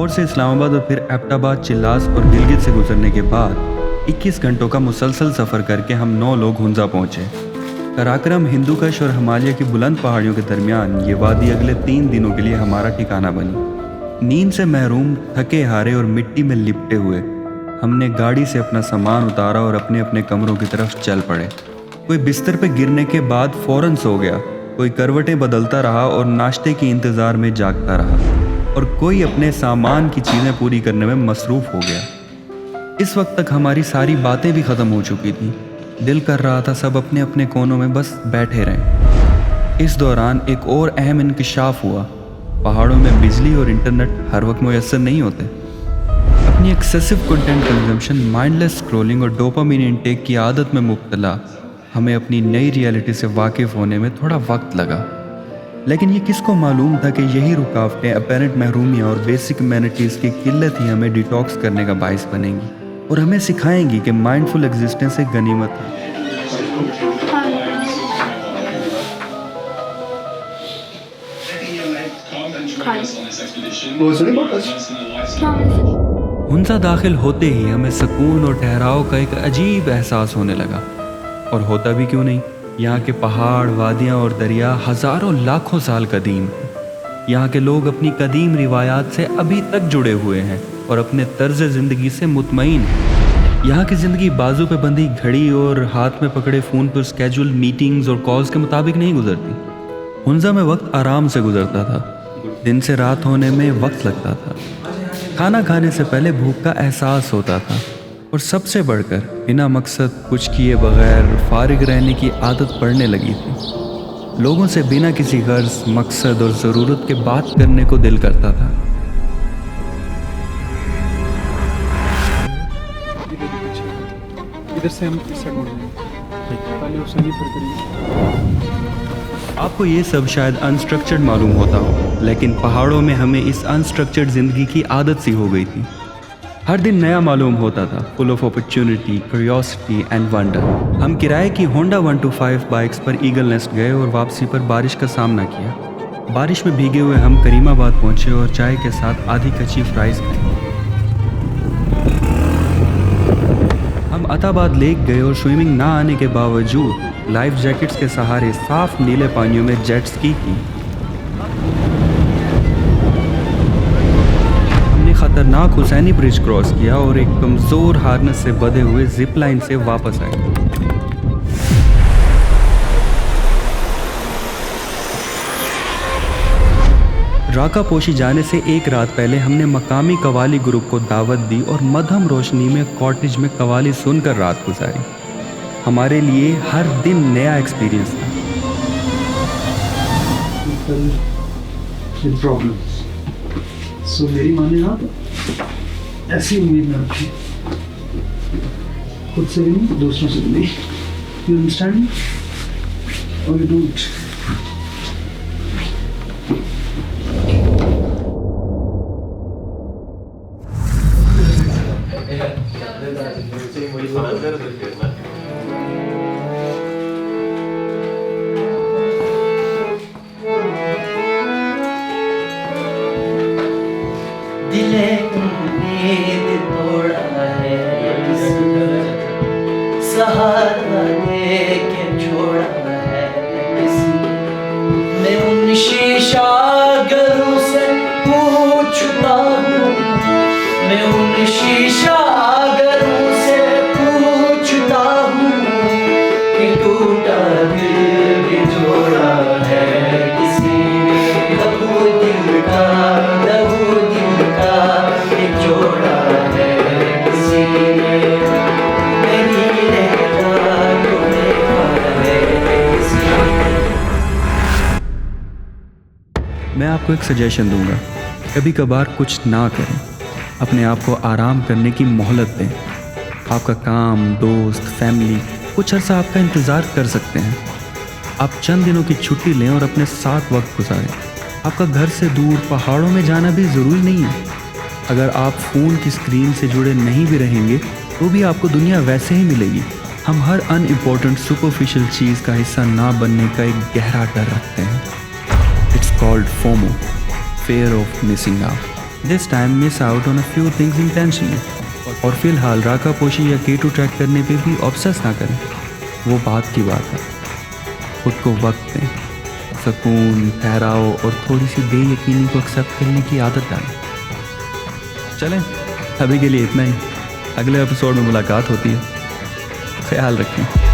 लाहौर से इस्लामाबाद और फिर एबटाबाद, चिल्लास और गिलगित से गुजरने के बाद 21 घंटों का मुसलसल सफ़र करके हम 9 लोग हुंजा पहुँचे। कराकरम, हिंदू कश और हिमालय की बुलंद पहाड़ियों के दरमियान ये वादी अगले 3 दिनों के लिए हमारा ठिकाना बनी। नींद से महरूम, थके हारे और मिट्टी में लिपटे हुए हमने गाड़ी से अपना सामान उतारा और अपने अपने कमरों की तरफ चल पड़े। कोई बिस्तर पे गिरने के बाद फ़ौरन सो गया, कोई करवटें बदलता रहा और नाश्ते के इंतज़ार में जागता रहा, और कोई अपने सामान की चीज़ें पूरी करने में मसरूफ़ हो गया। इस वक्त तक हमारी सारी बातें भी ख़त्म हो चुकी थी। दिल कर रहा था सब अपने अपने कोनों में बस बैठे रहें। इस दौरान एक और अहम इंकिशाफ हुआ। पहाड़ों में बिजली और इंटरनेट हर वक्त मुयस्सर नहीं होते। अपनी excessive content consumption, mindless scrolling और डोपामिन इनटेक की आदत में मुब्तला हमें अपनी नई रियलिटी से वाकिफ़ होने में थोड़ा वक्त लगा। लेकिन ये किसको मालूम था कि यही रुकावटें, अपेरेंट महरूमियाँ और बेसिक एमेनिटीज़ की किल्लत ही हमें डिटॉक्स करने का बाइस बनेंगी और हमें सिखाएंगी कि माइंडफुल एग्जिस्टेंस एक गनीमत है। हुंजा दाखिल होते ही हमें सुकून और ठहराव का एक अजीब एहसास होने लगा। और होता भी क्यों नहीं, यहाँ के पहाड़, वादियाँ और दरिया हज़ारों लाखों साल कदीम हैं। यहाँ के लोग अपनी कदीम रिवायात से अभी तक जुड़े हुए हैं और अपने तर्ज ज़िंदगी से मुतमईन हैं। यहाँ की ज़िंदगी बाजू पे बंधी घड़ी और हाथ में पकड़े फ़ोन पर स्केड्यूल मीटिंग्स और कॉल्स के मुताबिक नहीं गुजरती। हुंजा में वक्त आराम से गुजरता था, दिन से रात होने में वक्त लगता था, खाना खाने से पहले भूख का एहसास होता था, और सबसे बढ़कर बिना मकसद कुछ किए बगैर फारिग रहने की आदत पड़ने लगी थी। लोगों से बिना किसी गर्ज, मकसद और ज़रूरत के बात करने को दिल करता था। इधर से हम इस साइड मुड़ जाएंगे, पहले उस साइड पर करेंगे। आपको ये सब शायद अनस्ट्रक्चर्ड मालूम होता हो, लेकिन पहाड़ों में हमें इस अनस्ट्रक्चर्ड ज़िंदगी की आदत सी हो गई थी। हर दिन नया मालूम होता था, full of opportunity, curiosity and wonder. हम किराए की होंडा 125 बाइक्स पर ईगल नेस्ट गए और वापसी पर बारिश का सामना किया। बारिश में भीगे हुए हम करीमाबाद पहुंचे और चाय के साथ आधी कच्ची फ्राइज खाई। हम अताबाद लेक गए और स्विमिंग ना आने के बावजूद लाइफ जैकेट्स के सहारे साफ नीले पानियों में जेट स्की की। खतरनाक हुसैनी ब्रिज क्रॉस किया और एक कमज़ोर हार्नेस से बंधे हुए जिप लाइन से वापस आए। राका पोशी जाने से एक रात पहले हमने मकामी कवाली ग्रुप को दावत दी और मध्यम रोशनी में कॉटेज में कवाली सुनकर रात गुजारी। हमारे लिए हर दिन नया एक्सपीरियंस था। सो मेरी माने आप ऐसी उम्मीद न रखिए, खुद से भी नहीं, दूसरों से भी नहीं। यू अंडरस्टैंड और यू डोंट। दिले उम्मीद तोड़ा है, सहारा दे के छोड़ा है किसी। मैं उन शीशागरों से पूछता हूँ, मैं उन शीशागरों से पूछता हूँ कि टूटा दिल भी जोड़ा है किसी ने। लहू दिल का जोड़ा है किसी ने, मेरी रहता को देखा है किसी ने। मैं आपको एक सजेशन दूंगा, कभी कभार कुछ ना करें, अपने आप को आराम करने की मोहलत दें। आपका काम, दोस्त, फैमिली कुछ अर्सा आपका इंतज़ार कर सकते हैं। आप चंद दिनों की छुट्टी लें और अपने साथ वक्त गुजारें। आपका घर से दूर पहाड़ों में जाना भी ज़रूरी नहीं है। अगर आप फ़ोन की स्क्रीन से जुड़े नहीं भी रहेंगे तो भी आपको दुनिया वैसे ही मिलेगी। हम हर अनइम्पोर्टेंट सुपरफिशियल चीज़ का हिस्सा ना बनने का एक गहरा डर रखते हैं। It's called FOMO, fair of missing out. This time miss out on a few things intentionally. और फिलहाल राका पोशी या K2 ट्रैक करने पे भी ऑब्सेस ना करें, वो बात की बात है। खुद को वक्त दें, सुकून, ठहराव और थोड़ी सी बेयकीनी को एक्सेप्ट करने की आदत डालें। चलें, अभी के लिए इतना ही। अगले एपिसोड में मुलाकात होती है। ख्याल रखें।